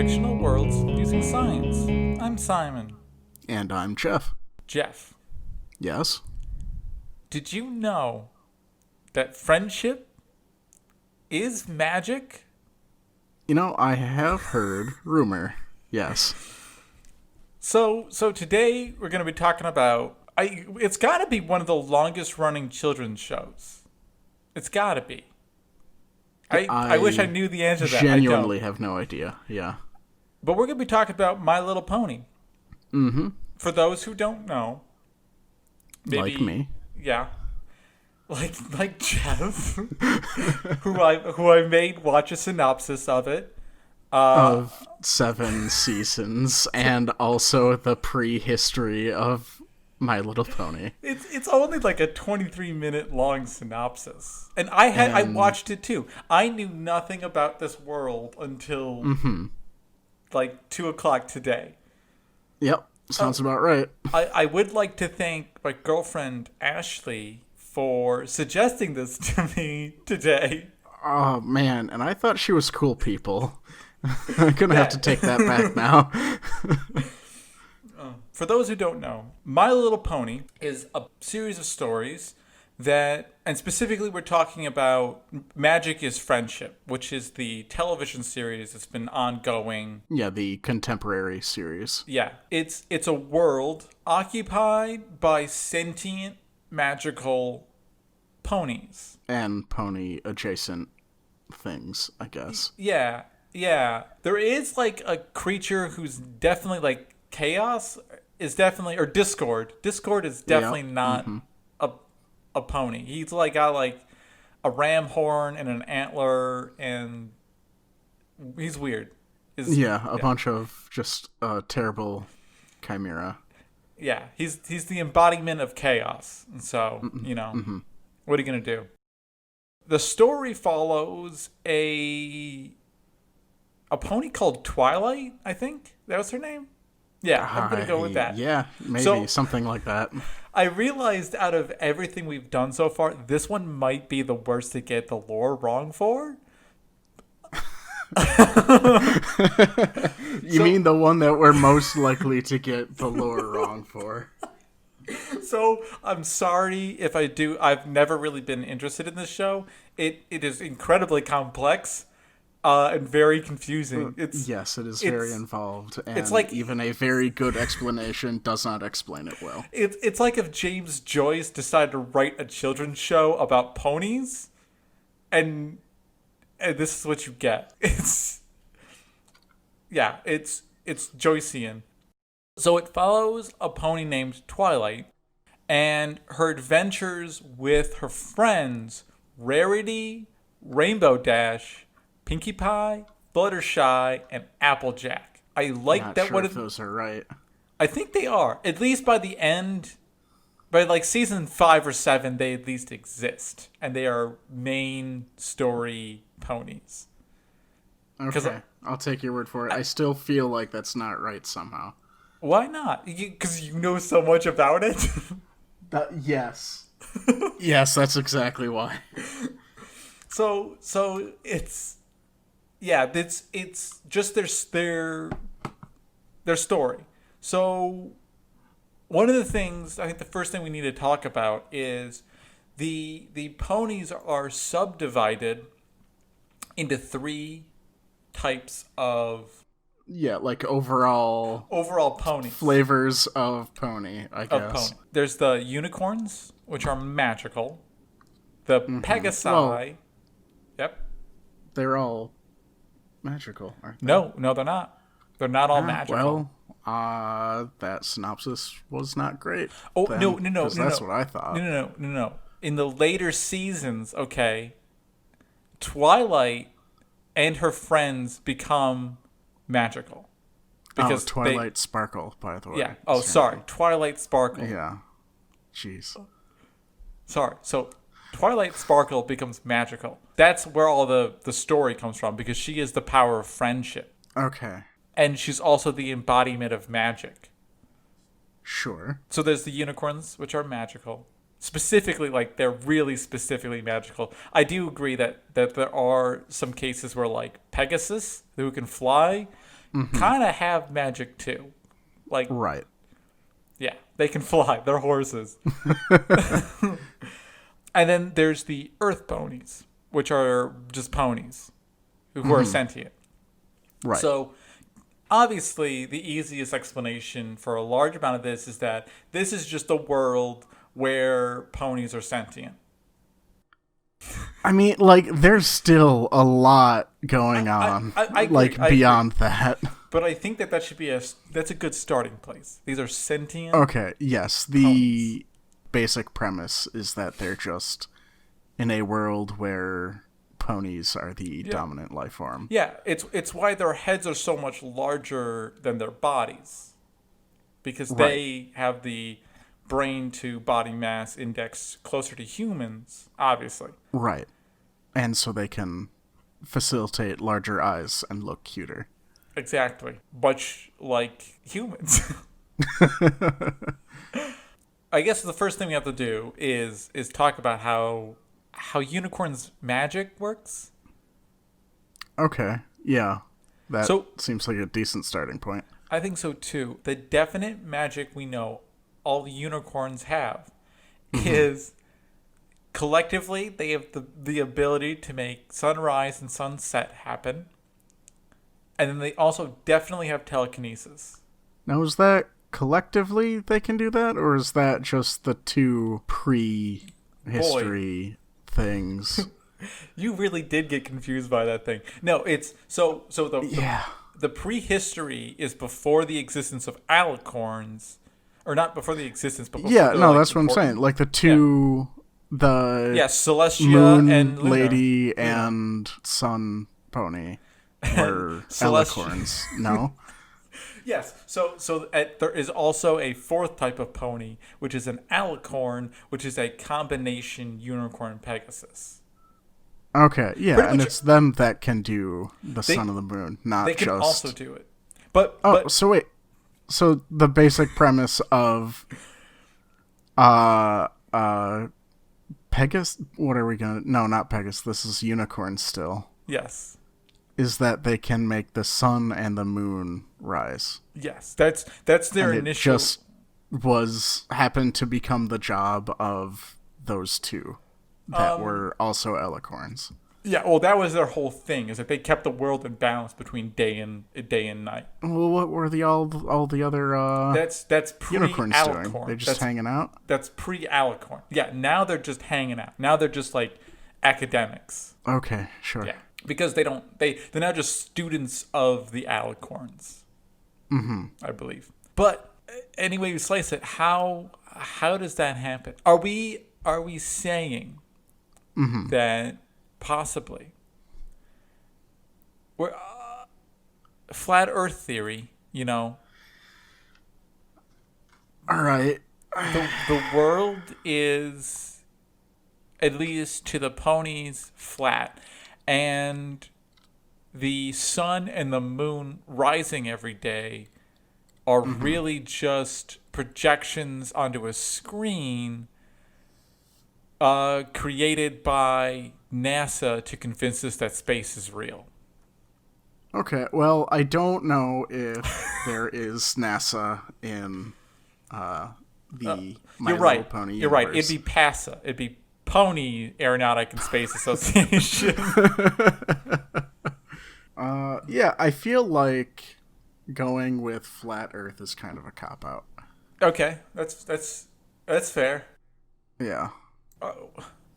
fictional worlds using science. I'm Simon. And I'm Geoff. Geoff, Yes? did you know that friendship is magic? You know, I have heard rumor. Yes. So today we're going to be talking about. It's got to be one of the longest running children's shows. It's got to be. I wish I knew the answer to that. Genuinely I don't. have no idea. Yeah. But we're going to be talking about My Little Pony. Mm-hmm. For those who don't know, maybe, Like me. Yeah. Like Geoff, who I made watch a synopsis of it. Of 7 seasons, and also the prehistory of My Little Pony. It's only like a 23-minute long synopsis, and I watched it too. I knew nothing about this world until like 2:00 today. Yep. Sounds about right. I would like to thank my girlfriend Ashley for suggesting this to me today. Oh, man. And I thought she was cool, people. I'm going to have to take that back now. For those who don't know, My Little Pony is a series of stories that, and specifically we're talking about Magic is Friendship, which is the television series that's been ongoing. Yeah, the contemporary series. Yeah, it's a world occupied by sentient magical ponies. And pony-adjacent things, I guess. Yeah. There is like a creature who's definitely like chaos is definitely, or Discord. Discord is definitely not a pony. He's like got like a ram horn and an antler, and he's weird. A bunch of just terrible chimera. Yeah, he's the embodiment of chaos. And so, what are you going to do? The story follows a pony called Twilight, I think. That was her name? Yeah, I'm going to go with that. Yeah, maybe something like that. I realized out of everything we've done so far, this one might be the worst to get the lore wrong for. You mean the one that we're most likely to get the lore wrong for? So I'm sorry if I do. I've never really been interested in this show. It is incredibly complex and very confusing. Yes, it is very involved, and it's like, even a very good explanation does not explain it well. It's like if James Joyce decided to write a children's show about ponies, and this is what you get. It's Joycean. So it follows a pony named Twilight and her adventures with her friends Rarity, Rainbow Dash, Pinkie Pie, Fluttershy, and Applejack. I like Not that. sure if those are right. I think they are. At least by the end, by like season 5 or 7, they at least exist, and they are main story ponies. Okay, I'll take your word for it. I still feel like that's not right somehow. Why not? Because you know so much about it? Yes. Yes, that's exactly why. So it's just their story. So one of the things, I think the first thing we need to talk about is the ponies are subdivided into 3 types of like overall ponies. Flavors of pony, I guess. There's the unicorns, which are magical. The Pegasi. Well, Yep. They're all magical, aren't they? No, they're not. They're not all magical. Well, that synopsis was not great. Oh, then, no. That's what I thought. No. In the later seasons, Twilight and her friends become magical. Because Twilight Sparkle, by the way. Yeah. Oh, sorry. Twilight Sparkle. Yeah. Jeez. Sorry. So Twilight Sparkle becomes magical. That's where all the story comes from, because she is the power of friendship. Okay. And she's also the embodiment of magic. Sure. So there's the unicorns, which are magical. Specifically, like, they're really specifically magical. I do agree that there are some cases where, like, Pegasus, who can fly, kind of have magic too. Like, Right. yeah, they can fly. They're horses. And then there's the earth ponies, which are just ponies who are sentient. Right. So, obviously, the easiest explanation for a large amount of this is that this is just a world where ponies are sentient. I mean, like, there's still a lot going on, I agree, like, beyond that. But I think that should be that's a good starting place. These are sentient. Okay, yes. The basic premise is that they're just in a world where ponies are the dominant life form. Yeah, it's why their heads are so much larger than their bodies. Because they have the brain to body mass index closer to humans, obviously. Right. And so they can facilitate larger eyes and look cuter. Exactly. Much like humans. I guess the first thing we have to do is talk about how unicorns' magic works. Okay. Yeah. That seems like a decent starting point. I think so too. The definite magic we know all unicorns have is collectively they have the ability to make sunrise and sunset happen. And then they also definitely have telekinesis. Now, is that collectively they can do that, or is that just the two pre-history things? You really did get confused by that thing. No, it's the prehistory is before the existence of alicorns, or not before the existence, but before, that's what I'm saying. Like the two, the Celestia moon and Luna. lady and sun pony were alicorns. No. Yes. So there is also a fourth type of pony, which is an alicorn, which is a combination unicorn Pegasus. Okay, yeah, pretty and much, it's them that can do the sun and the moon, not just... They can also do it. But so wait. So the basic premise of Pegasus... What are we going to... No, not Pegasus. This is unicorn still. Yes. Is that they can make the sun and the moon rise. Yes, that's their initial... It just happened to become the job of those two. That were also alicorns. Yeah, well, that was their whole thing, is that they kept the world in balance between day and night. Well, what were all the other that's unicorns doing? They're just hanging out? That's pre-alicorn. Yeah, now they're just hanging out. Now they're just like academics. Okay, sure. Yeah, because they're now just students of the alicorns. Mm-hmm. I believe. But anyway, you slice it. How does that happen? Are we saying that possibly we're flat Earth theory, All right. The world is, at least to the ponies, flat, and the sun and the moon rising every day are really just projections onto a screen created by NASA to convince us that space is real. Okay, well, I don't know if there is NASA in the My Little Pony universe. You're right. It'd be PASA. It'd be Pony Aeronautic and Space Association. Yeah, I feel like going with flat Earth is kind of a cop-out. Okay, that's fair. Yeah.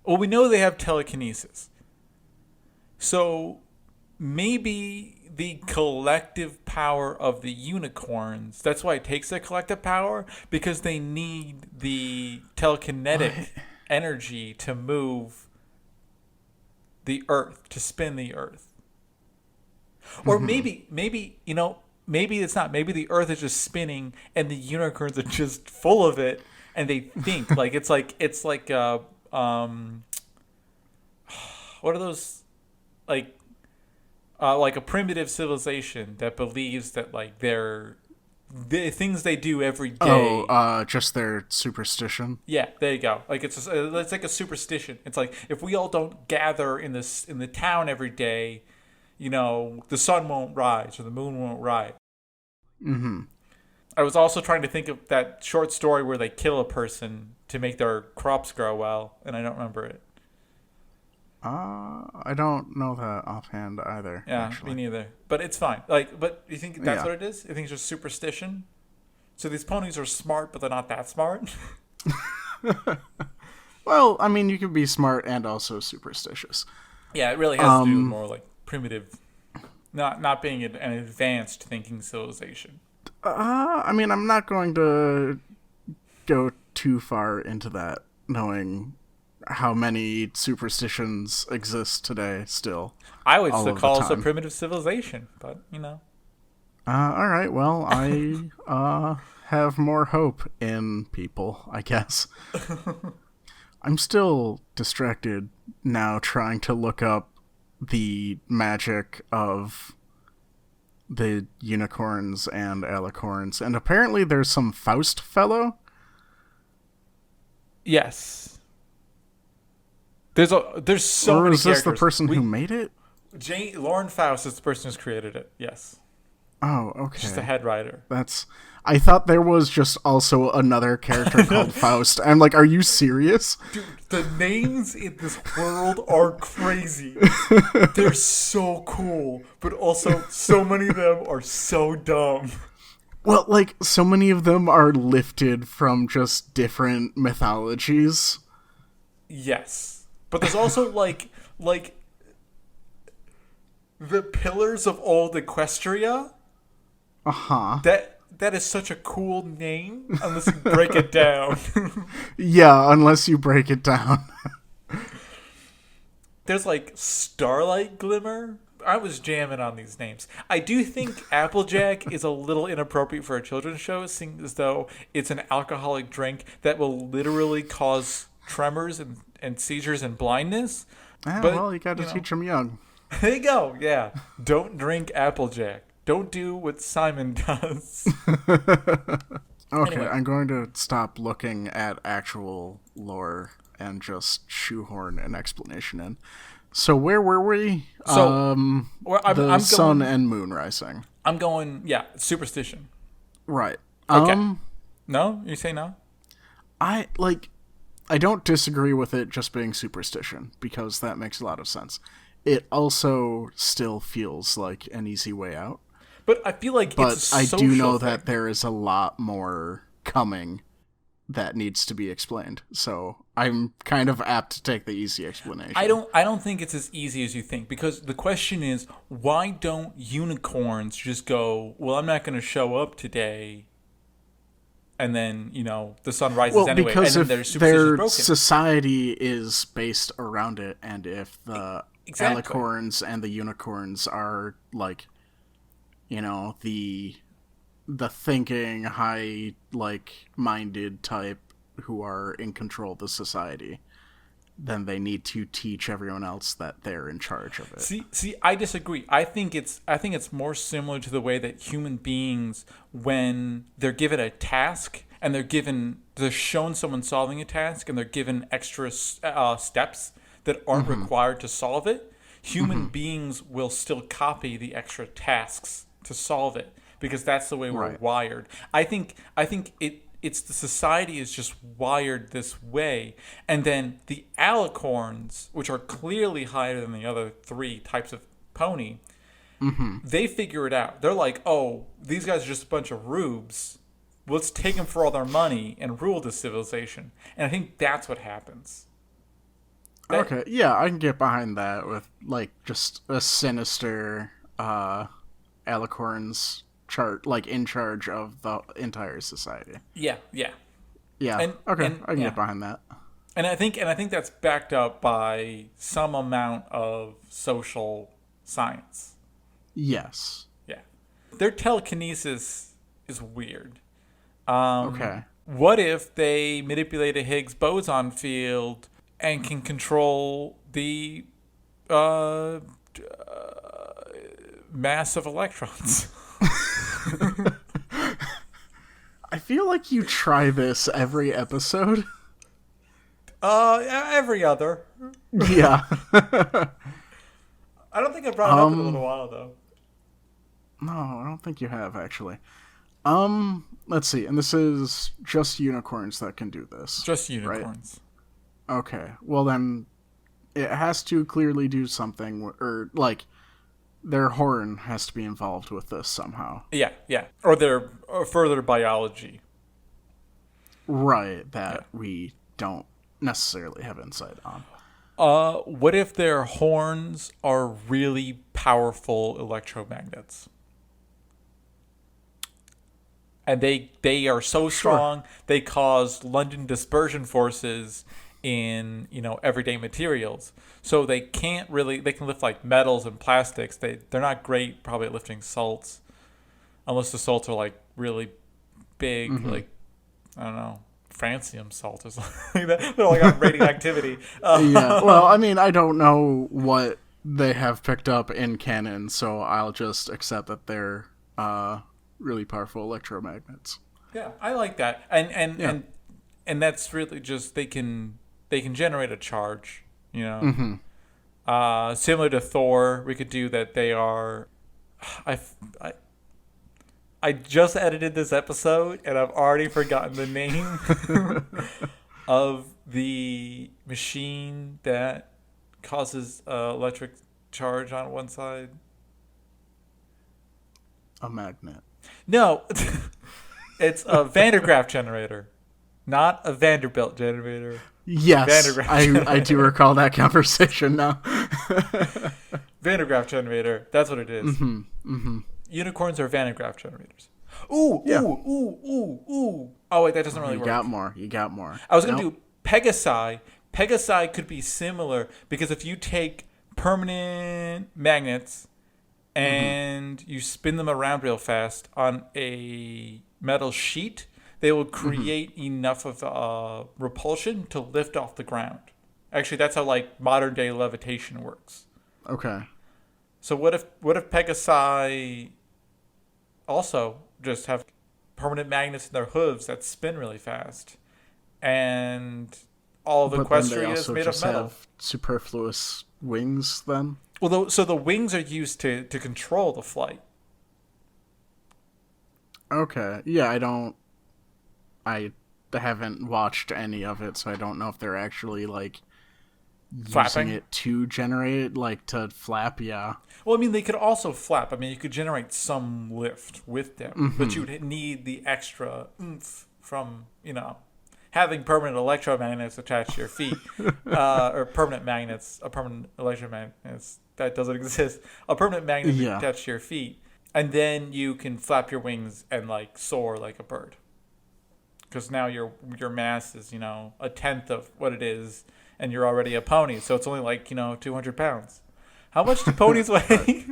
Well, we know they have telekinesis. So maybe the collective power of the unicorns, that's why it takes their collective power, because they need the telekinetic energy to move the Earth, to spin the Earth. Or maybe it's not. Maybe the Earth is just spinning and the unicorns are just full of it, and they think it's like what are those, like a primitive civilization that believes that like the things they do every day. Just their superstition. Yeah, there you go. Like it's like a superstition. It's like if we all don't gather in the town every day, the sun won't rise or the moon won't rise. Mm-hmm. I was also trying to think of that short story where they kill a person to make their crops grow well, and I don't remember it. I don't know that offhand either. Yeah, actually. me neither. But it's fine. But you think that's what it is? You think it's just superstition? So these ponies are smart, but they're not that smart? Well, I mean, you can be smart and also superstitious. Yeah, it really has to do with more like primitive, not being an advanced thinking civilization. I mean, I'm not going to go too far into that, knowing how many superstitions exist today still. I would still call us a primitive civilization, but all right, well, I have more hope in people, I guess. I'm still distracted now trying to look up the magic of the unicorns and alicorns, and apparently there's some Faust fellow. Yes. There's so many characters. Or is this the person who made it? Lauren Faust is the person who's created it, yes. Oh, okay. Just the head writer. I thought there was just also another character called Faust. I'm like, are you serious? Dude, the names in this world are crazy. They're so cool, but also so many of them are so dumb. Well, like, so many of them are lifted from just different mythologies. Yes. But there's also, like the pillars of old Equestria. Uh-huh. That is such a cool name, unless you break it down. Yeah, unless you break it down. There's, like, Starlight Glimmer. I was jamming on these names. I do think Applejack is a little inappropriate for a children's show, seeing as though it's an alcoholic drink that will literally cause tremors and seizures and blindness. Well, you gotta teach them young. There you go, yeah. Don't drink Applejack. Don't do what Simon does. Okay, anyway. I'm going to stop looking at actual lore and just shoehorn an explanation in. So where were we? So, I'm sun and moon rising. I'm going, superstition. Right. Okay. No? You say no? I don't disagree with it just being superstition, because that makes a lot of sense. It also still feels like an easy way out. But I feel like it's a social I do know thing. that there is a lot more coming that needs to be explained. So I'm kind of apt to take the easy explanation. I don't think it's as easy as you think, because the question is, why don't unicorns just go, well, I'm not going to show up today, and then, the sun rises anyway, because and then if their their superstition's broken. society is based around it, and if the Exactly. alicorns and the unicorns are like, the thinking, high, minded type who are in control of the society, then they need to teach everyone else that they're in charge of it. See, I disagree. I think it's more similar to the way that human beings, when they're given a task and they're shown someone solving a task and they're given extra steps that aren't required to solve it, human beings will still copy the extra tasks to solve it, because that's the way we're wired. I think it's the society is just wired this way, and then the alicorns, which are clearly higher than the other three types of pony, they figure it out. They're like, oh, these guys are just a bunch of rubes. Let's take them for all their money and rule this civilization. And I think that's what happens. Okay, yeah, I can get behind that with, just a sinister alicorns in charge of the entire society. Yeah. Yeah, I can get behind that. And I think that's backed up by some amount of social science. Yes. Yeah. Their telekinesis is weird. Okay. What if they manipulate a Higgs boson field and can control the mass of electrons? I feel like you try this every episode. Every other. Yeah. I don't think I brought it up in a little while, though. No, I don't think you have, actually. Let's see. And this is just unicorns that can do this. Just unicorns. Right? Okay. Well, then it has to clearly do something, or, like, their horn has to be involved with this somehow. Yeah. Or their further biology. Right, that we don't necessarily have insight on. What if their horns are really powerful electromagnets? And they are so strong, they cause London dispersion forces in, everyday materials. So they can lift like metals and plastics. They're not great probably at lifting salts, unless the salts are like really big, like, I don't know, francium salt or something like that. They're like on radioactivity. Yeah, well, I mean, I don't know what they have picked up in canon, so I'll just accept that they're really powerful electromagnets. Yeah, I like that, and that's really just they can generate a charge, similar to Thor. We could do that. They are, I just edited this episode and I've already forgotten the name of the machine that causes electric charge on one side. A magnet. No, it's a Van der Graaf generator, not a Vanderbilt generator. Yes, I do recall that conversation now. Van der Graaf generator, that's what it is. Unicorns are Van der Graaf generators. Ooh. Oh, wait, that doesn't really work. You got more. I was going to do Pegasi. Pegasi could be similar because if you take permanent magnets and you spin them around real fast on a metal sheet, they will create enough of repulsion to lift off the ground. Actually, that's how like modern day levitation works. Okay. So what if Pegasi also just have permanent magnets in their hooves that spin really fast, and all of Equestria is made of metal? Have superfluous wings then? Well, so the wings are used to control the flight. Okay. Yeah, I haven't watched any of it, so I don't know if they're actually like flapping using it to generate, like to flap. Yeah. Well, I mean, they could also flap. I mean, you could generate some lift with them, but you would need the extra oomph from, having permanent electromagnets attached to your feet, or permanent magnets, a permanent electromagnet that doesn't exist, a permanent magnet attached to your feet, and then you can flap your wings and like soar like a bird. Because now your mass is, a tenth of what it is, and you're already a pony, so it's only like, 200 pounds. How much do ponies weigh?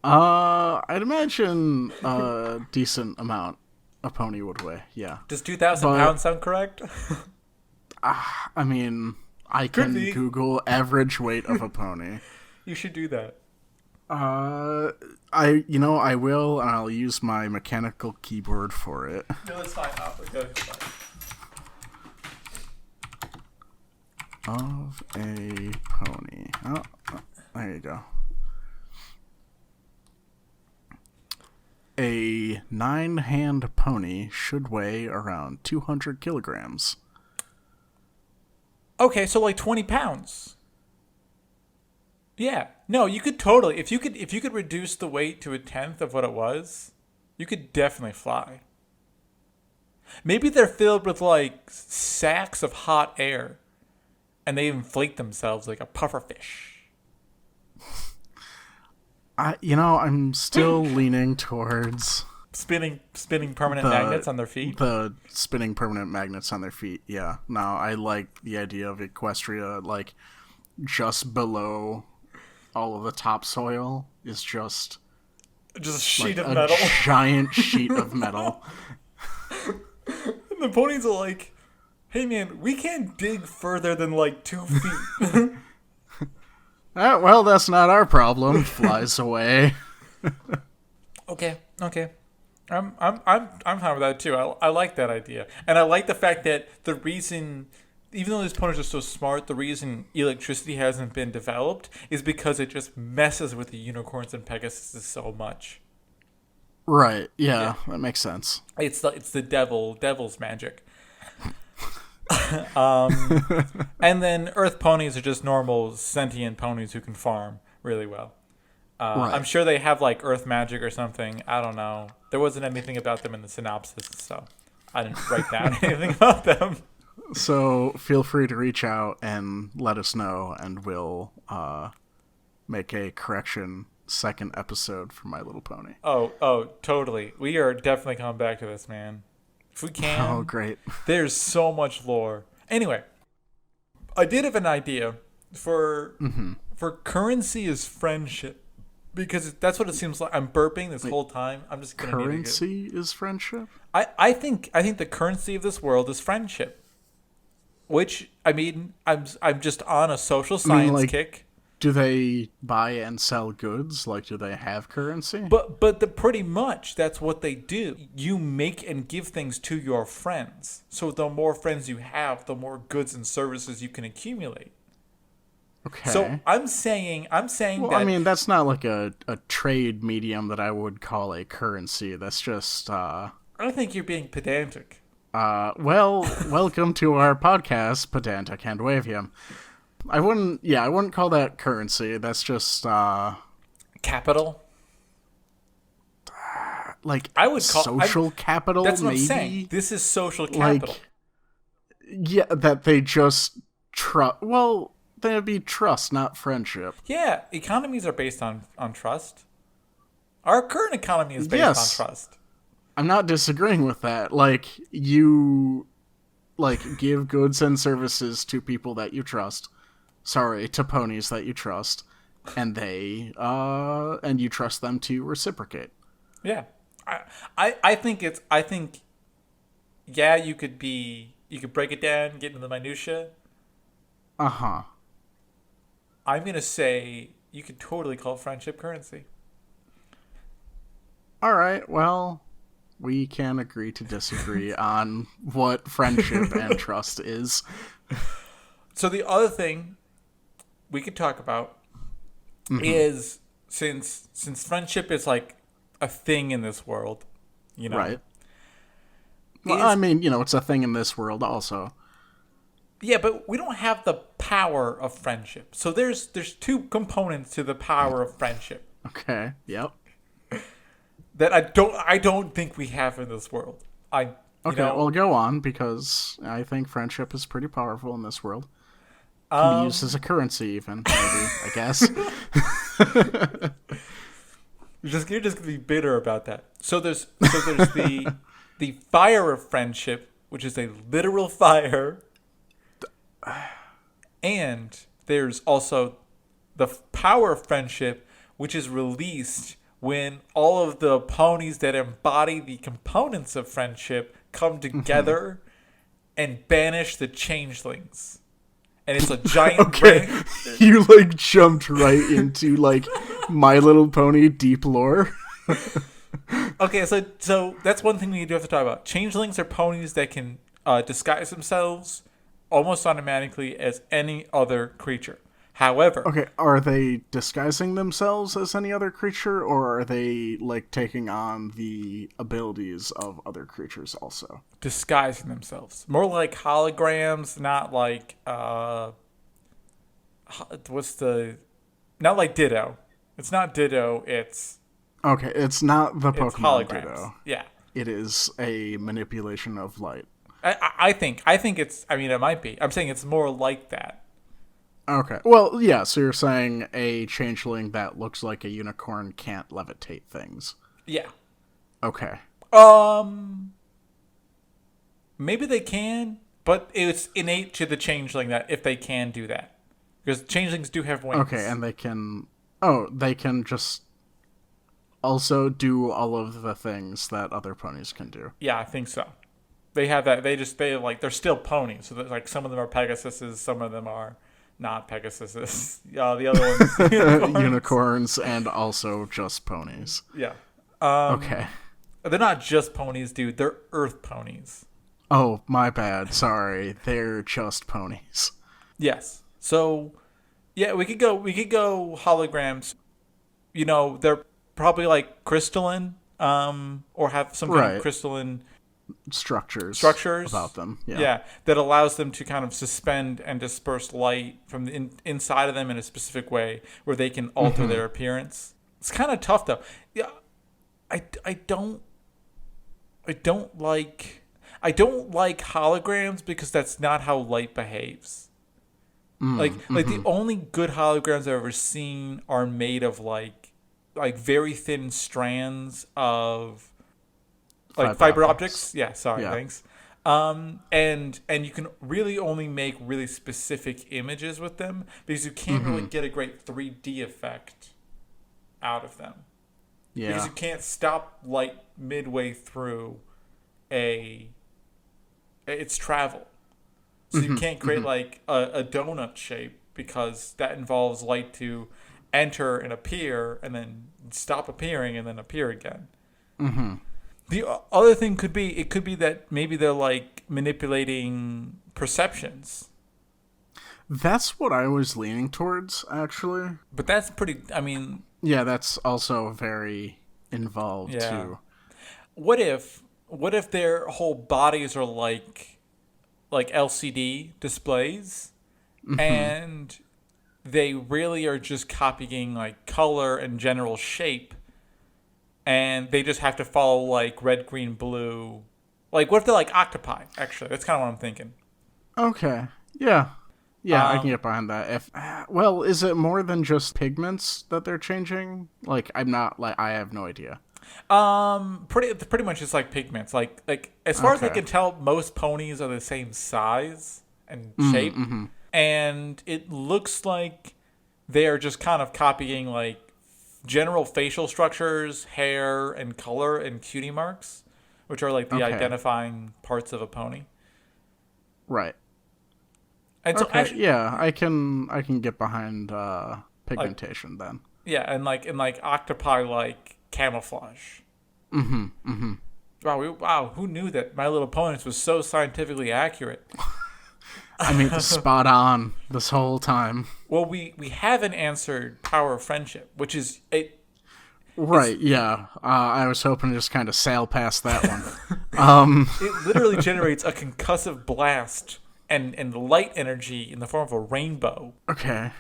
I'd imagine a decent amount a pony would weigh, yeah. Does 2,000 pounds sound correct? I mean, I can Google average weight of a pony. You should do that. I will, and I'll use my mechanical keyboard for it. No, that's fine. That's fine. Of a pony. Oh, there you go. A 9-hand pony should weigh around 200 kilograms. Okay, so like 20 pounds. Yeah. No, you could totally. If you could reduce the weight to a tenth of what it was, you could definitely fly. Maybe they're filled with like sacks of hot air, and they inflate themselves like a pufferfish. I'm still leaning towards spinning permanent magnets on their feet. The spinning permanent magnets on their feet. Yeah. No, I like the idea of Equestria, like just below all of the topsoil is just a sheet of metal, giant sheet of metal. And the ponies are like, "Hey man, we can't dig further than like 2 feet." Well, that's not our problem. Flies away. Okay. I'm fine with that too. I like that idea, and I like the fact that the reason even though these ponies are so smart, the reason electricity hasn't been developed is because it just messes with the unicorns and Pegasuses so much. Right. Yeah, that makes sense. It's the devil's magic. And then Earth ponies are just normal sentient ponies who can farm really well. Right. I'm sure they have like Earth magic or something. I don't know. There wasn't anything about them in the synopsis, so I didn't write down anything about them. So feel free to reach out and let us know, and we'll make a correction second episode for My Little Pony. Oh, totally. We are definitely coming back to this, man. If we can. Oh, great. There's so much lore. Anyway, I did have an idea for currency is friendship, because that's what it seems like. I'm burping this whole time. I'm just gonna currency is friendship. I think the currency of this world is friendship. Which, I mean, I'm just on a social science kick. Do they buy and sell goods? Like, do they have currency? But pretty much that's what they do. You make and give things to your friends. So the more friends you have, the more goods and services you can accumulate. Okay. So I'm saying well, that... I mean, that's not like a trade medium that I would call a currency. That's just... I think you're being pedantic. Well, welcome to our podcast, Pedantic Handwavium. I wouldn't call that currency. That's just, capital? Like, I would call social capital, that's what maybe? I'm saying. This is social capital. Yeah, that they just trust. Well, that'd be trust, not friendship. Yeah, economies are based on trust. Our current economy is based on trust. I'm not disagreeing with that. Like, you, give goods and services to people that you trust. Sorry, to ponies that you trust. And and you trust them to reciprocate. Yeah. I think yeah, you could break it down, get into the minutia. Uh-huh. I'm going to say you could totally call friendship currency. All right, well, we can agree to disagree on what friendship and trust is. So the other thing we could talk about is since friendship is like a thing in this world, you know. Right. Well, I mean, it's a thing in this world also. Yeah, but we don't have the power of friendship. So there's two components to the power of friendship. Okay. Yep. That I don't think we have in this world. Well, go on, because I think friendship is pretty powerful in this world. Can be used as a currency, even, maybe, I guess. You're just gonna be bitter about that. So there's the fire of friendship, which is a literal fire, and there's also the power of friendship, which is released when all of the ponies that embody the components of friendship come together and banish the changelings. And it's a giant ring. You jumped right into My Little Pony deep lore. Okay, so that's one thing we do have to talk about. Changelings are ponies that can disguise themselves almost automatically as any other creature. However... Okay, are they disguising themselves as any other creature, or are they, taking on the abilities of other creatures also? Disguising themselves. More like holograms, not like... Not like Ditto. It's not Ditto, it's... Okay, it's not the Pokemon Ditto. Yeah. It is a manipulation of light. I think it's... I mean, it might be. I'm saying it's more like that. Okay. Well, yeah, so you're saying a changeling that looks like a unicorn can't levitate things. Yeah. Okay. Maybe they can, but it's innate to the changeling that if they can do that. Because changelings do have wings. Okay, and they can just also do all of the things that other ponies can do. Yeah, I think so. They have that. They're still ponies. So some of them are Pegasuses, some of them are not Pegasuses. The other ones unicorns, and also just ponies. Yeah. Okay. They're not just ponies, dude. They're earth ponies. Oh, my bad. Sorry. They're just ponies. Yes. So yeah, we could go holograms. They're probably like crystalline, or have some kind of Right. crystalline Structures about structures. them. Yeah. Yeah, that allows them to kind of suspend and disperse light from the inside of them in a specific way where they can alter their appearance. It's kind of tough though. Yeah, I don't like holograms because that's not how light behaves. Like the only good holograms I've ever seen are made of like very thin strands of like fiber optics. Yeah, sorry, Yeah. thanks. And you can really only make really specific images with them because you can't really get a great 3D effect out of them. Because Yeah. you can't stop light midway through its travel. So you can't create like a donut shape because that involves light to enter and appear and then stop appearing and then appear again. The other thing could be that maybe they're like manipulating perceptions. That's what I was leaning towards, actually. But that's pretty, I mean, Yeah, that's also very involved, yeah. too. What if their whole bodies are like LCD displays and they really are just copying like color and general shape, and they just have to follow like red, green, blue. Like, what if they're like octopi? Actually, that's kind of what I'm thinking. Okay. Yeah. Yeah, I can get behind that. Well, is it more than just pigments that they're changing? Like, I have no idea. Pretty much it's like pigments. Like as far as I Okay. can tell, most ponies are the same size and shape, and it looks like they are just kind of copying like general facial structures, hair, and color, and cutie marks, which are like the Okay. identifying parts of a pony. Right. And so Okay. actually, Yeah, I can get behind pigmentation then. yeah, and like octopi like camouflage. Wow, who knew that My Little Ponies was so scientifically accurate? I mean, spot on this whole time. Well, we haven't answered Power of Friendship, which is it. Right, yeah. I was hoping to just kind of sail past that one. It literally generates a concussive blast and light energy in the form of a rainbow. Okay.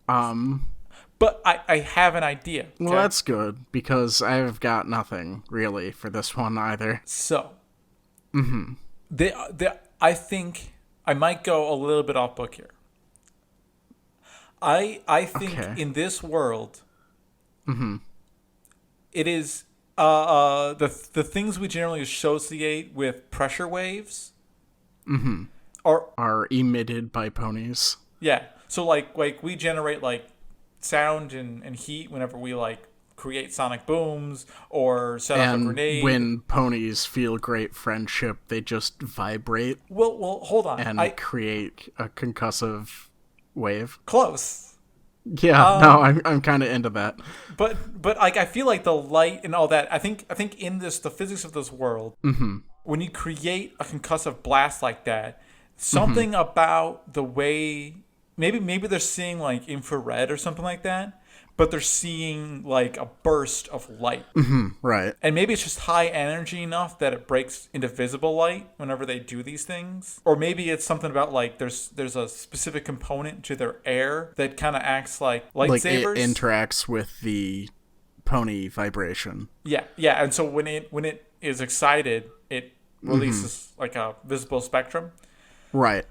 But I have an idea. Well, okay? that's good, because I've got nothing, really, for this one either. So. I think I might go a little bit off book here. I think Okay. in this world, it is the things we generally associate with pressure waves Are emitted by ponies. yeah. So like we generate like sound and heat whenever we like create sonic booms or set off a And grenade. when ponies feel great friendship, they just vibrate Well, hold on. and create a concussive wave. Close. Yeah, no, I'm kind of into that. But like I feel like the light and all that. I think in the physics of this world, when you create a concussive blast like that, something about the way maybe they're seeing like infrared or something like that, but they're seeing like a burst of light. Right. And maybe it's just high energy enough that it breaks into visible light whenever they do these things. Or maybe it's something about like there's a specific component to their air that kind of acts like lightsabers. Like it interacts with the pony vibration. Yeah. And so when it is excited, it releases like a visible spectrum. Right.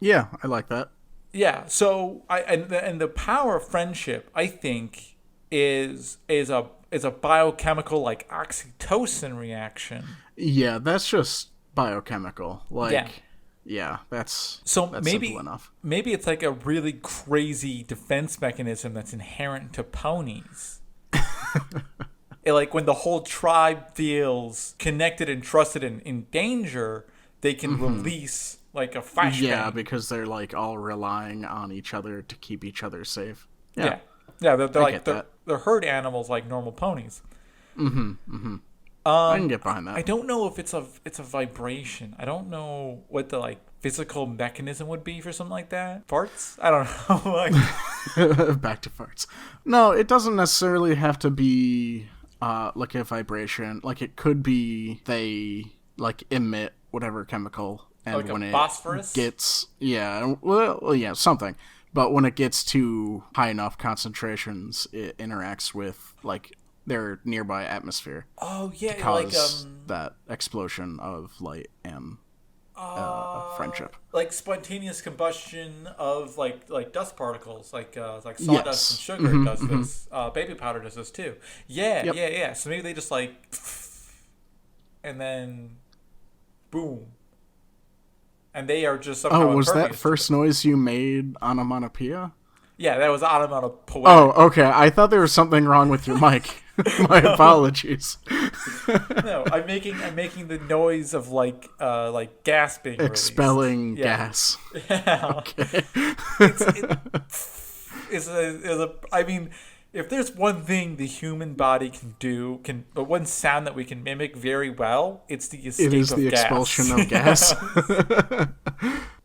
Yeah, I like that. Yeah. So and the power of friendship, I think, is a biochemical like oxytocin reaction. Yeah, that's just biochemical. Like, yeah, that's maybe simple enough. Maybe it's like a really crazy defense mechanism that's inherent to ponies. Like when the whole tribe feels connected and trusted and in danger, they can release like a flashbang. Yeah, because they're like all relying on each other to keep each other safe. Yeah. They're I like get that. they're herd animals like normal ponies. I can get behind that. I don't know if it's a vibration. I don't know what the like physical mechanism would be for something like that. Farts? I don't know. Like, Back to farts. No, it doesn't necessarily have to be like a vibration. Like it could be they like emit whatever chemical, and like when a it phosphorus? gets something. But when it gets to high enough concentrations, it interacts with like their nearby atmosphere Oh yeah, to like cause that explosion of light and friendship. like spontaneous combustion of like dust particles, like sawdust and Yes. sugar does this. Baby powder does this too. Yeah, Yep. yeah. So maybe they just like, and then, boom, and they are just somehow. Oh, was that impervious to first it. noise you made onomatopoeia? Yeah, that was onomatopoetic. Oh, okay. I thought there was something wrong with your mic. My apologies. No, I'm making the noise of like gas being released. Expelling Yeah. gas. Yeah. Okay. I mean, if there's one thing the human body but one sound that we can mimic very well, it's the escape It is of the gas. expulsion of gas.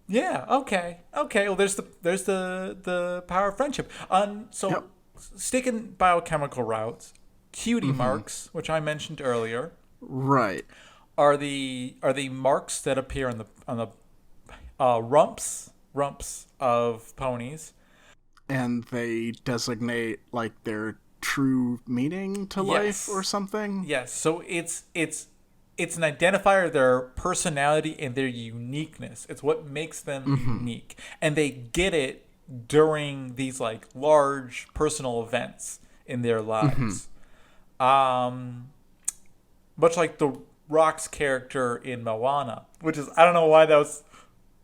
Yeah. Okay. Well, there's the power of friendship. So Yep. sticking biochemical routes, cutie marks, which I mentioned earlier, Right. are the marks that appear on the rumps of ponies. And they designate like their true meaning to life or something. Yes. So it's an identifier of their personality and their uniqueness. It's what makes them unique, and they get it during these like large personal events in their lives. Much like the Rock's character in Moana, which is I don't know why that was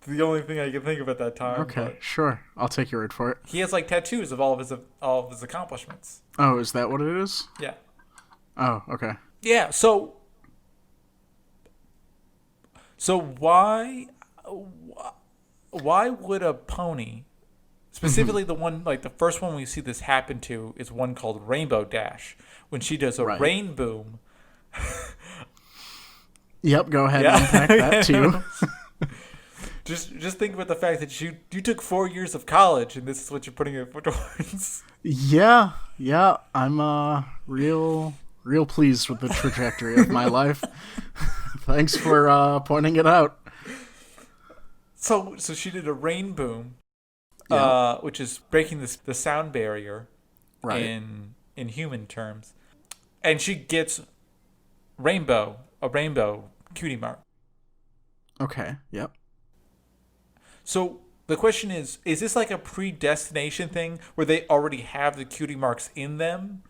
the only thing I could think of at that time. Okay, But sure. I'll take your word for it. he has like tattoos of all of his accomplishments. Oh, is that what it is? Yeah. Oh, okay. Yeah. So why would a pony, specifically the one like the first one we see this happen to is one called Rainbow Dash, when she does a Right. rain boom. Yep, go ahead and unpack that too. Just think about the fact that you took 4 years of college and this is what you're putting it towards. Yeah, I'm real pleased with the trajectory of my life. Thanks for pointing it out. So she did a rain boom, Yeah. which is breaking the sound barrier, Right. in human terms, and she gets a rainbow cutie mark. Okay, yep. So the question is this like a predestination thing where they already have the cutie marks in them,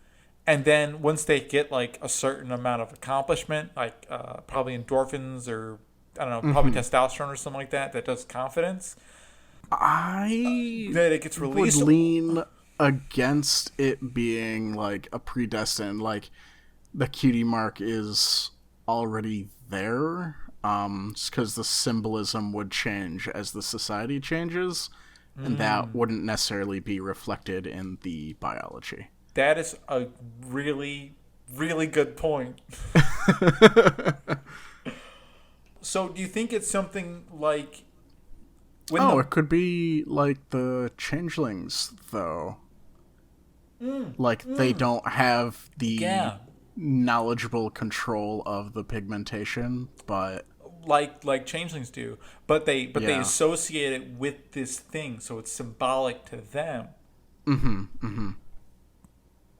and then once they get like a certain amount of accomplishment, like probably endorphins or I don't know, probably testosterone or something like that does confidence, I then it gets would released. lean against it being like a predestined, like the cutie mark is already there. Just because the symbolism would change as the society changes, and that wouldn't necessarily be reflected in the biology. That is a really, really good point. So do you think it's something like when It could be like the changelings, though. Like they don't have the yeah, knowledgeable control of the pigmentation, but like changelings do, but they Yeah. associate it with this thing, so it's symbolic to them.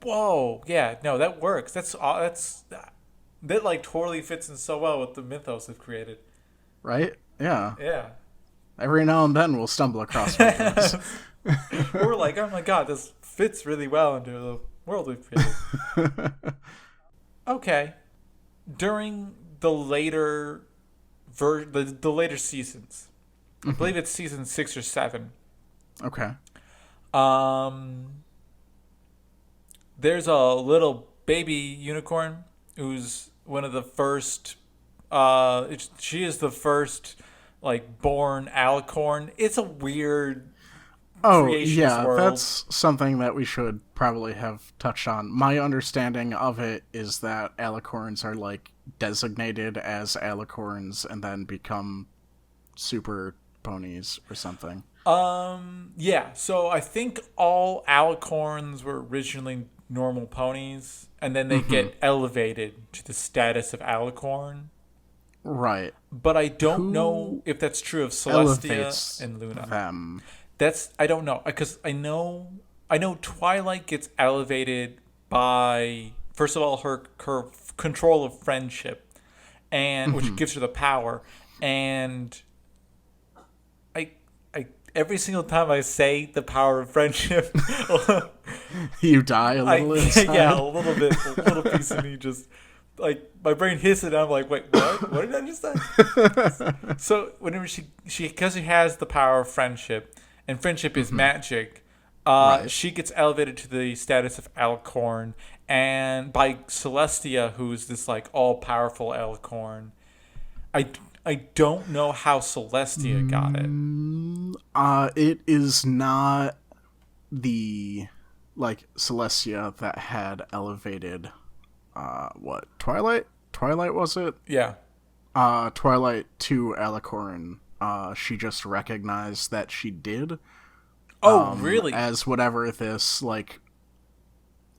Whoa, yeah, no, that works. That like totally fits in so well with the mythos they've created. right? Yeah. Yeah. Every now and then we'll stumble across one of those. We're like, oh my god, this fits really well into the world we've created. Okay. During the later the later seasons, I believe it's season 6 or 7. Okay. There's a little baby unicorn who's one of the first. She is the first, like, born alicorn. It's a weird. Oh, creationist yeah, world. that's something that we should probably have touched on. My understanding of it is that alicorns are like designated as alicorns and then become super ponies or something. Yeah. So I think all alicorns were originally normal ponies, and then they get elevated to the status of alicorn. Right. But I don't know Who if that's true of Celestia elevates and Luna. them? I don't know, because I know Twilight gets elevated by, first of all, her control of friendship, and which gives her the power. And I every single time I say the power of friendship, You die a little inside? yeah, a little bit, a little piece of me just, like, my brain hits it, and I'm like, wait, what? What did I just say? So whenever because she has the power of friendship, and friendship is magic, Right. she gets elevated to the status of alicorn, and by Celestia, who's this like all powerful alicorn. I don't know how Celestia got it. It is not the, like, Celestia that had elevated, what, Twilight? Twilight, was it? Yeah. Twilight to alicorn. She just recognized that she did. Oh, really? As whatever this, like,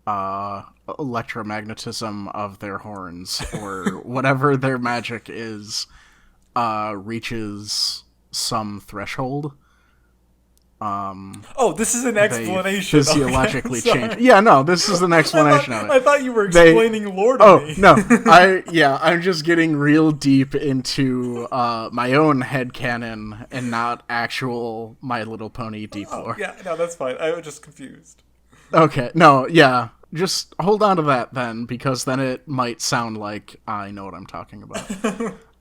electromagnetism of their horns, or whatever their magic is, reaches some threshold. Oh, this is an explanation. They physiologically Okay, change. Yeah, no, this is an explanation of it. I thought you were explaining lore to me. No, I'm just getting real deep into my own headcanon and not actual My Little Pony deep lore. Yeah, no, that's fine. I was just confused. Okay, no, yeah. Just hold on to that then, because then it might sound like I know what I'm talking about.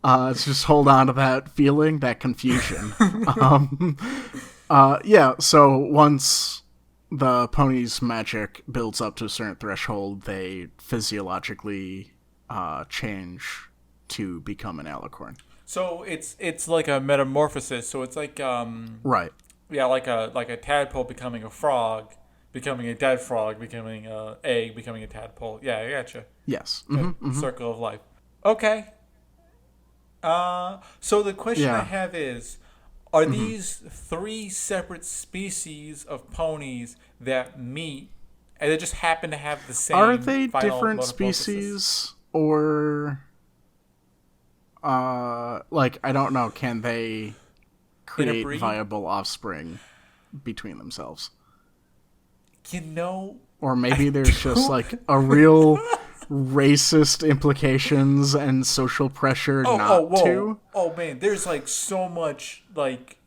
Let's just hold on to that feeling, that confusion. Yeah, so once the pony's magic builds up to a certain threshold, they physiologically change to become an alicorn. So it's like a metamorphosis. So it's like Right. yeah, like a tadpole becoming a frog, becoming a dead frog, becoming a egg, becoming a tadpole. Yeah, I gotcha. Yes. Circle of life. Okay. So the question I Yeah. have is, are these three separate species of ponies that meet, and they just happen to have the same? Are they final different metamorphosis? species, or like, I don't know, can they create Interbreed? viable offspring between themselves? You know, Or maybe there's just like a real racist implications and social pressure to. Oh man, there's like so much, like,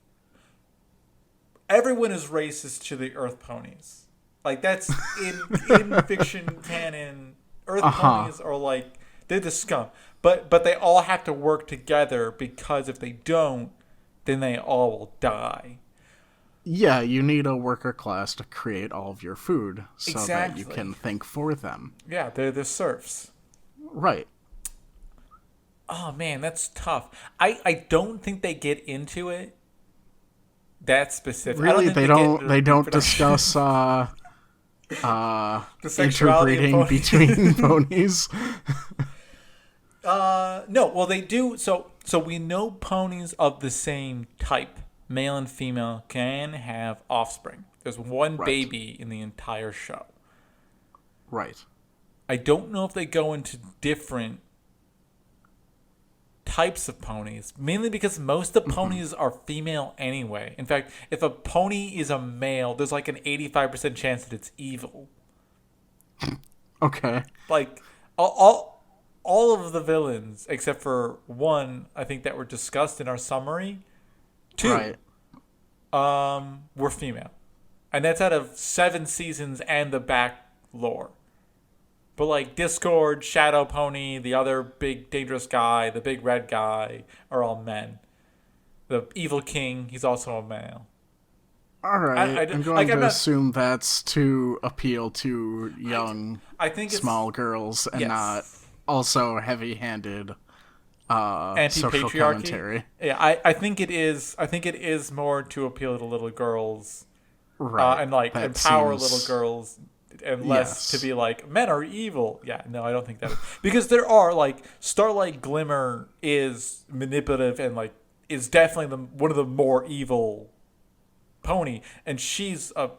everyone is racist to the Earth ponies. Like, that's in fiction canon. Earth ponies are like, they're the scum. But they all have to work together, because if they don't, then they all will die. Yeah, you need a worker class to create all of your food so that you Exactly. can think for them. Yeah, they're the serfs. Right. Oh man, that's tough. I don't think they get into it that specific. Really, they don't reproduction. discuss The sexuality of interbreeding ponies. between ponies. No, well they do. So we know ponies of the same type, male and female, can have offspring. There's one Right. baby in the entire show. Right. I don't know if they go into different types of ponies, mainly because most of the ponies are female anyway. In fact, if a pony is a male, there's like an 85% chance that it's evil. Okay. Like, all of the villains, except for one, I think, that were discussed in our summary, two, Right. were female. And that's out of 7 seasons and the back lore. But like Discord, Shadow Pony, the other big dangerous guy, the big red guy, are all men. The evil king, he's also a male. All right. I'm going to not- assume that's to appeal to young, I think it's small girls and yes. not also heavy-handed social anti-patriarchy. commentary. Yeah, I think it is. I think it is more to appeal to little girls, Right. and like That empower seems- little girls and less to Yes. be like men are evil. Yeah, no, I don't think that is. Because there are like Starlight Glimmer is manipulative and like is definitely one of the more evil pony, and she's a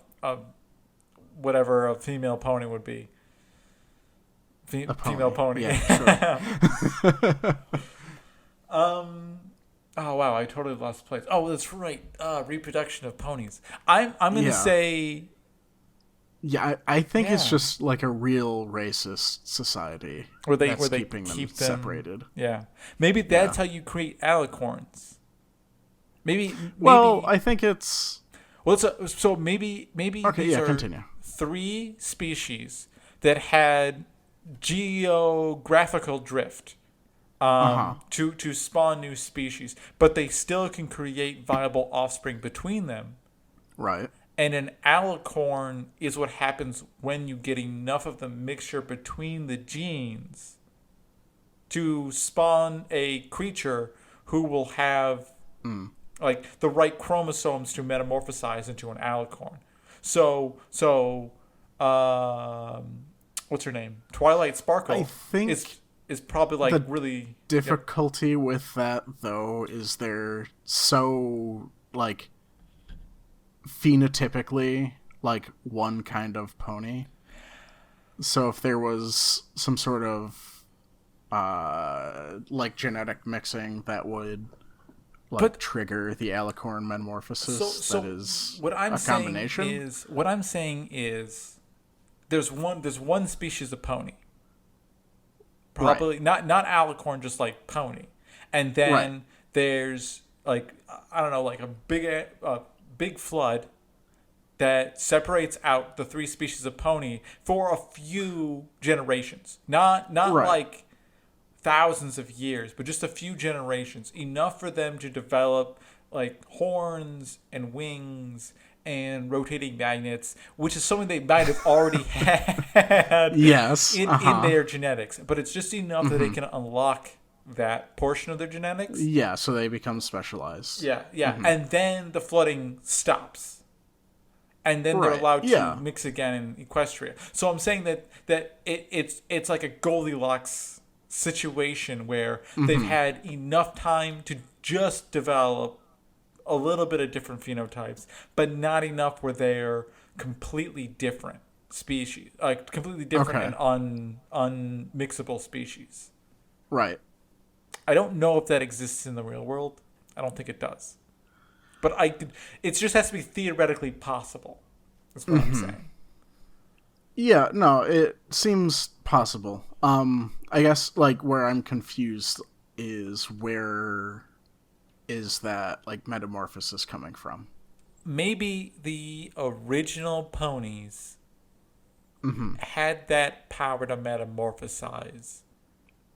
whatever a female pony would be. A Female pony. pony. Yeah, sure. Oh wow, I totally lost place. Oh, that's right. Reproduction of ponies. I'm gonna Yeah. say Yeah, I think it's Yeah. just like a real racist society where they that's where they keeping them keep them separated. Yeah, maybe that's Yeah. how you create alicorns. Maybe Well, I think it's well, so maybe okay. these Yeah, are continue. 3 species that had geographical drift to spawn new species, but they still can create viable offspring between them. Right. And an alicorn is what happens when you get enough of the mixture between the genes to spawn a creature who will have like the right chromosomes to metamorphosize into an alicorn. So what's her name? Twilight Sparkle I think is probably like the really difficulty with that though is they're so like phenotypically like one kind of pony. So if there was some sort of like genetic mixing that would like trigger the alicorn metamorphosis, that is what I'm a combination. saying is there's one species of pony. Probably not alicorn, just like pony. And then there's like I don't know, like a big flood that separates out the 3 species of pony for a few generations. Not like thousands of years, but just a few generations, enough for them to develop like horns and wings and rotating magnets, which is something they might have already had Yes. in their genetics. But it's just enough that they can unlock that portion of their genetics. Yeah, so they become specialized. Yeah. And then the flooding stops. And then they're Right. allowed to Yeah. mix again in Equestria. So I'm saying that it's like a Goldilocks situation where they've had enough time to just develop a little bit of different phenotypes, but not enough where they're completely different species, like completely different and unmixable species. Right. I don't know if that exists in the real world. I don't think it does. But it just has to be theoretically possible. That's what I'm saying. Yeah, no, it seems possible. I guess like where I'm confused is where is that like metamorphosis coming from? Maybe the original ponies had that power to metamorphosize.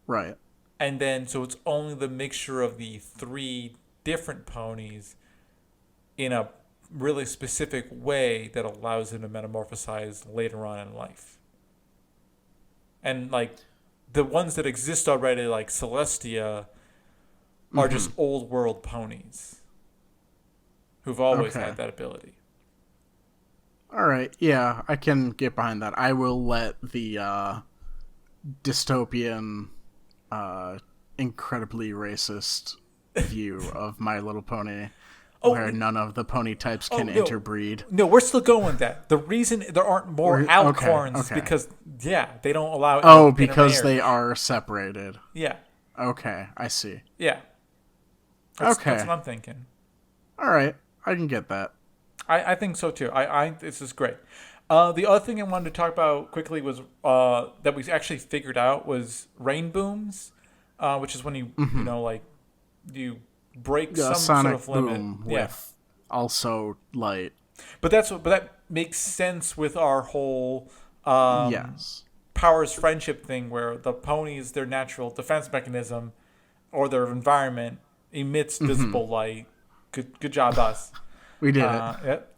Right. And then, so it's only the mixture of the 3 different ponies in a really specific way that allows them to metamorphosize later on in life. And, like, the ones that exist already, like Celestia, are just old world ponies who've always had that ability. All right. Yeah, I can get behind that. I will let the dystopian, incredibly racist view of My Little Pony, where none of the pony types can interbreed. No, we're still going with that. The reason there aren't more alicorns is because, they don't allow because they are separated. Yeah. Okay, I see. Yeah. That's what I'm thinking. All right, I can get that. I think so too. This is great. The other thing I wanted to talk about quickly was that we actually figured out was rain booms, which is when you you break some sonic sort of limit. boom with also light. But that makes sense with our whole Yes. powers friendship thing, where the ponies, their natural defense mechanism or their environment emits visible light. Good job, us. We did it. Yep.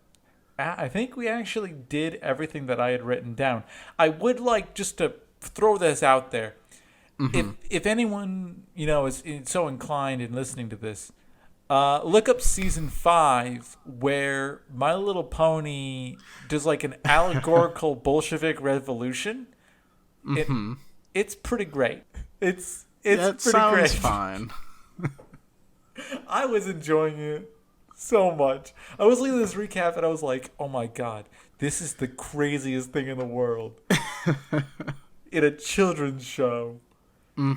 I think we actually did everything that I had written down. I would like just to throw this out there. If anyone is so inclined in listening to this, Look up season 5 where My Little Pony does like an allegorical Bolshevik revolution. It's pretty great. It's that pretty sounds great. Fine. I was enjoying it so much. I was looking at this recap and I was like, oh my god, this is the craziest thing in the world. In a children's show.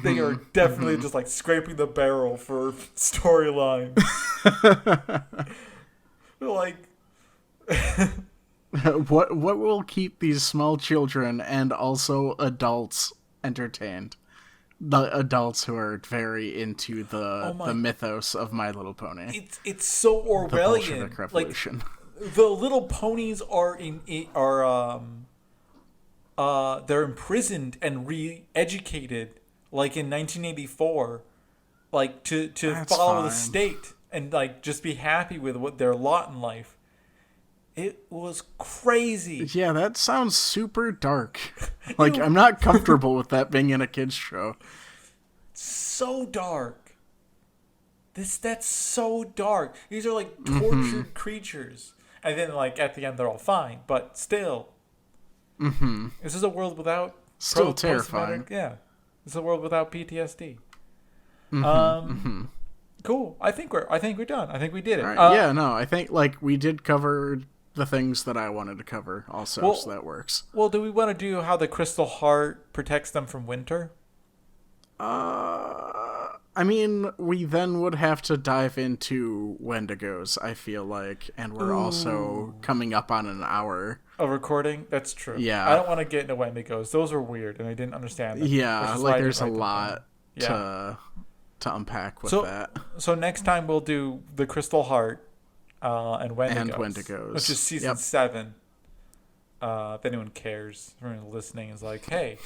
They are definitely just like scraping the barrel for storyline. Like, what will keep these small children and also adults entertained? The adults who are very into the mythos of My Little Pony. It's so Orwellian. The Bolshevik Revolution. Like, the little ponies they're imprisoned and re-educated, like in 1984, like to follow the state and like just be happy with what their lot in life. It was crazy. Yeah, that sounds super dark. Like, I'm not comfortable with that being in a kids show. So dark. That's so dark. These are like tortured creatures, and then like at the end they're all fine, but still. This is a world without still terrifying. Yeah, this is a world without PTSD. Cool. I think we're done. I think we did it. Right. I think like we did cover the things that I wanted to cover also, so that works. Well, do we want to do how the crystal heart protects them from winter? I mean, we then would have to dive into Wendigos, I feel like, and we're also coming up on an hour. A recording? That's true. Yeah. I don't want to get into Wendigos. Those were weird, and I didn't understand them. Yeah, like there's a lot to unpack with that. So next time we'll do the crystal heart and Wendigos. Which is season 7. If anyone cares, if anyone listening is like, hey...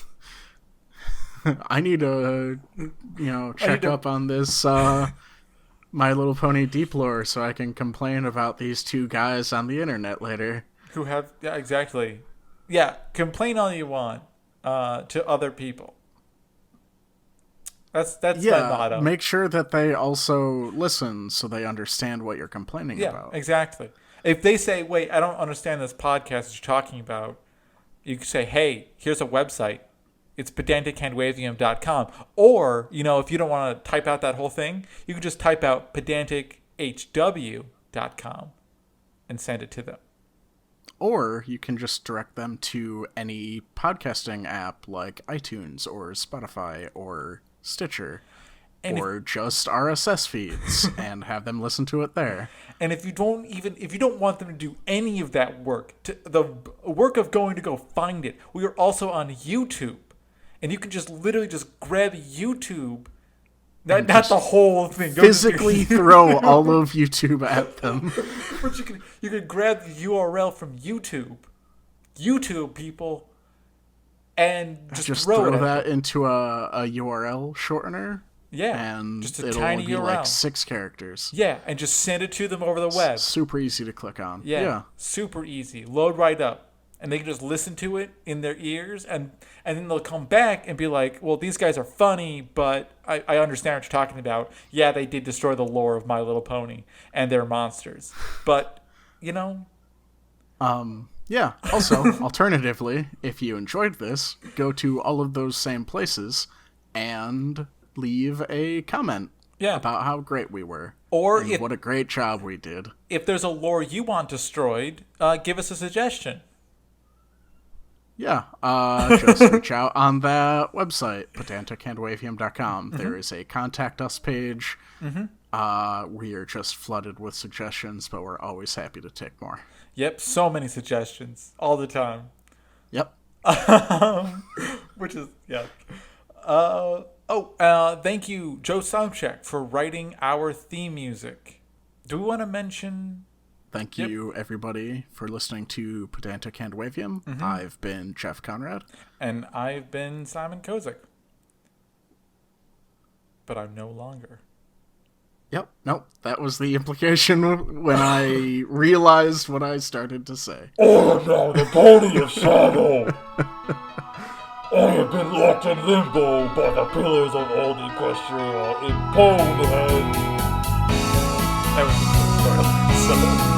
I need to, check up on this My Little Pony deep lore so I can complain about these two guys on the internet later. Who have, yeah, exactly. Yeah, complain all you want to other people. That's my motto. Make sure that they also listen so they understand what you're complaining about. Yeah, exactly. If they say, wait, I don't understand this podcast that you're talking about, you can say, hey, here's a website. It's pedantichandwavium.com. Or, if you don't want to type out that whole thing, you can just type out pedanticHW.com and send it to them. Or you can just direct them to any podcasting app like iTunes or Spotify or Stitcher. Or just RSS feeds and have them listen to it there. And if you don't want them to do any of that work, the work of going to go find it, we are also on YouTube. And you can just literally just grab YouTube, not the whole thing. Physically throw all of YouTube at them. But you can grab the URL from YouTube people, and just throw that into a URL shortener. Yeah, and just a it'll tiny be URL. Like 6 characters. Yeah, and just send it to them over the web. Super easy to click on. Yeah, super easy. Load right up. And they can just listen to it in their ears, and then they'll come back and be like, well, these guys are funny, but I understand what you're talking about. Yeah, they did destroy the lore of My Little Pony, and they're monsters. But, Yeah. Also, alternatively, if you enjoyed this, go to all of those same places and leave a comment about how great we were. Or what a great job we did. If there's a lore you want destroyed, give us a suggestion. Yeah, just reach out on that website, pedantichandwavium.com. There is a contact us page. We are just flooded with suggestions, but we're always happy to take more. Yep, so many suggestions all the time. Yep. Which is, yeah. Thank you, Joe Sopchak, for writing our theme music. Do we want to mention... Thank you, everybody, for listening to Pedantic Handwavium. I've been Geoff Conrad. And I've been Simon Kozik. But I'm no longer. Yep. Nope. That was the implication when I realized what I started to say. Oh, no, the pony of shadow! I have been locked in limbo by the pillars of old Equestria in Ponehead. that was just a spoiler. So.